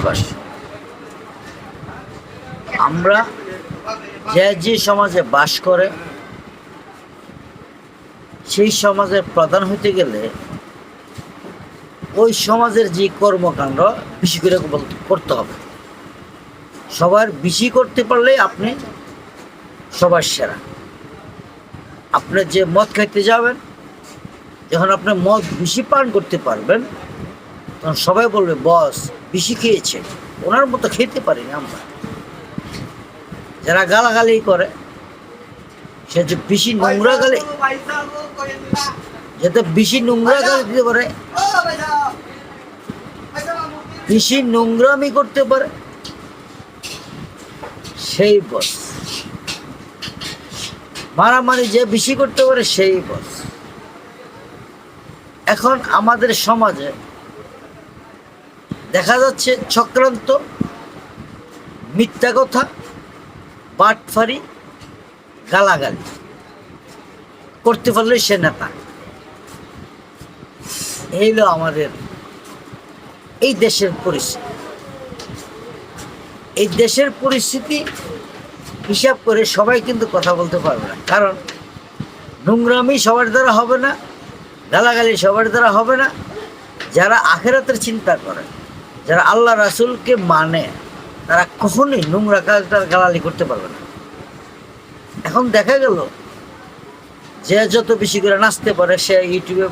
বসবাস। আমরা যে সমাজে বাস করে সেই সমাজের প্রধান হইতে গেলে ওই সমাজের যে কর্মকাণ্ড বেশি করে করতে হবে। সবার বেশি করতে পারলেই আপনি সবার সেরা। আপনি যে মদ খাইতে যাবেন, যখন আপনি মদ বেশি পান করতে পারবেন, তখন সবাই বলবে বস বেশি খেয়েছে, ওনার মতো খেতে পারিনি আমরা। যারা গালাগালি করে, সে যে বেশি নোংরা গালি, যাতে বেশি নোংরা গালি দিতে পারে, বেশি নোংরামি করতে পারে, সেই বস। মারামারি যে বেশি করতে পারে সেই বস। এখন আমাদের সমাজে দেখা যাচ্ছে চক্রান্ত, মিথ্যা কথা, বাটফারি, গালাগালি করতে পারলে সে নেতা। এই হলো আমাদের এই দেশের পরিস্থিতি। এই দেশের পরিস্থিতি হিসাব করে সবাই কিন্তু কথা বলতে পারবে না, কারণ নোংরামি সবার দ্বারা হবে না, গালাগালি সবার দ্বারা হবে না। যারা আখেরাতের চিন্তা করে, যারা আল্লাহ রাসূলকে মানে, তারা কখনোই নোংরা কাজটার গালালি করতে পারবে না। এখন দেখা গেল যে যত বেশি করে নাচতে পারে সে ইউটিউবে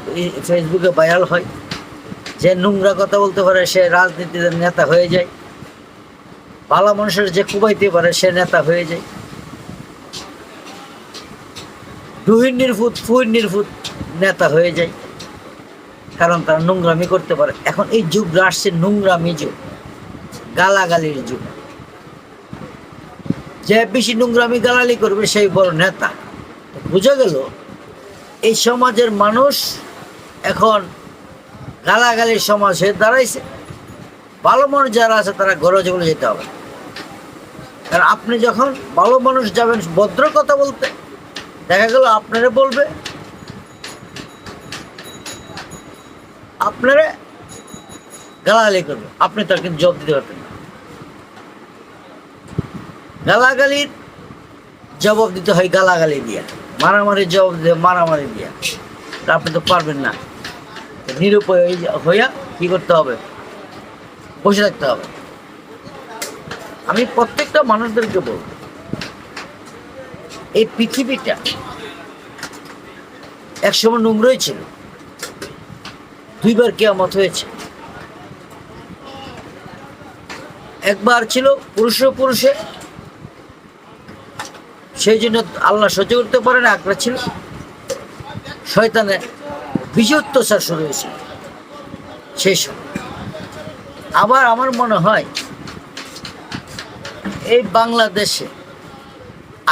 ফেসবুকে ভাইরাল হয়, যে নোংরা কথা বলতে পারে সে রাজনীতির নেতা হয়ে যায়, ভালো মানুষের যে কুবাইতে পারে সে নেতা হয়ে যায়, ডুহির নির্ভূত ফুহির নির্ভূত নেতা হয়ে যায়, কারণ তারা নোংরামি করতে পারে। এখন এই যুগটা আসছে নোংরামি যুগ, গালাগালির যুগ। যে বেশি নোংরামি গালালি করবে সেই বড় নেতা। বোঝা গেল এই সমাজের মানুষ এখন গালাগালির সমাজ হয়ে দাঁড়াইছে। ভালো মানুষ যারা আছে তারা ঘরে চলে যেতে হবে, কারণ আপনি যখন ভালো মানুষ যাবেন ভদ্র কথা বলতে, দেখা গেল আপনারা বলবে, আপনারা গালাগালি করবে, আপনি তার কিন্তু জবাব দিতে পারবেন না। গালাগালির জবাব দিতে হয় গালাগালি দিয়া, মারামারির জবাব দিতে হয় মারামারি দিয়া। আপনি তো পারবেন না, নিরুপায় হইয়া কি করতে হবে, বসে থাকতে হবে। আমি প্রত্যেকটা মানুষদেরকে বলব, এই পৃথিবীটা একসময় নোংরাই ছিল, দুইবার কিয়ামত হয়েছে। একবার ছিল পুরুষে, সেই জন্য আল্লাহ সহ্য করতে পারে না। একটা ছিল শয়তানের বেশি অত্যাচার শুরু হয়েছিল সেই সময়। আবার আমার মনে হয় এই বাংলাদেশে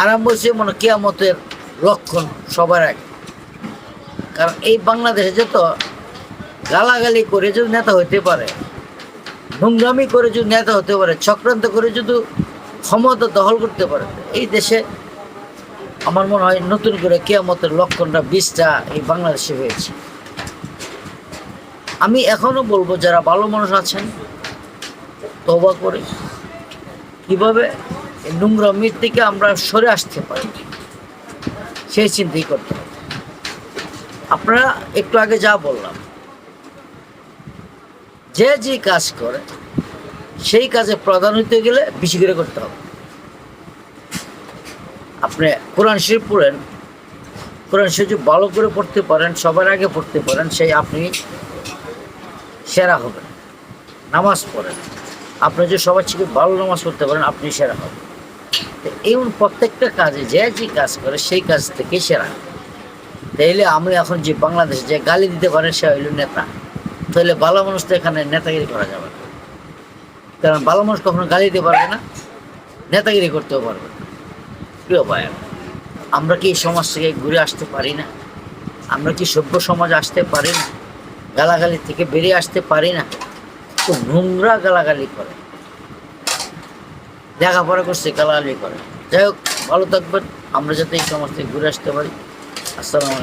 আরম্ভ হয়েছে মনে কিয়ামতের লক্ষণ সবার আগে, কারণ এই বাংলাদেশে যত গালাগালি করে যদি নেতা হতে পারে, নোংরামি করে যদি নেতা হতে পারে, চক্রান্ত করে যদি ক্ষমতা দখল করতে পারে, এই দেশে আমার মনে হয় নতুন করে কিয়ামতের লক্ষণটা 20টা এই বাংলাদেশে হয়েছে। আমি এখনো বলবো যারা ভালো মানুষ আছেন তওবা করে কিভাবে এই নোংরামির থেকে আমরা সরে আসতে পারি সেই চিন্তাই করতে হবে। আপনারা একটু আগে যা বললাম, যে কাজ করে সেই কাজে প্রধান হইতে গেলে বেশি করে করতে হবে। আপনি কোরআন শরীফ পড়েন, কোরআন শরীফ যদি ভালো করে পড়তে পারেন, সবার আগে পড়তে পারেন, সেই আপনি সেরা হবেন। নামাজ পড়েন, আপনি যদি সবার থেকে ভালো নামাজ পড়তে পারেন আপনি সেরা হবেন। এমন প্রত্যেকটা কাজে যে কাজ করে সেই কাজ থেকে সেরা। তাইলে আমি এখন যে বাংলাদেশে যে গালি দিতে পারে সে হইল নেতা, তাহলে ভালো মানুষ তো এখানে নেতাগিরি করা যাবে না, কারণ ভালো মানুষ কখনো গালি দিতে পারবে না, নেতাগিরি করতেও পারবে না। প্রিয় ভাই, আমরা কি এই সমাজ থেকে ঘুরে আসতে পারি না? আমরা কি সভ্য সমাজ আসতে পারি না? গালাগালি থেকে বেরিয়ে আসতে পারি না? তো নোংরা গালাগালি করে, লেখাপড়া করছে গালাগালি করে। যাই হোক, ভালো থাকবেন, আমরা যাতে এই সমাজ থেকে ঘুরে আসতে পারি। আসসালামু আলাইকুম।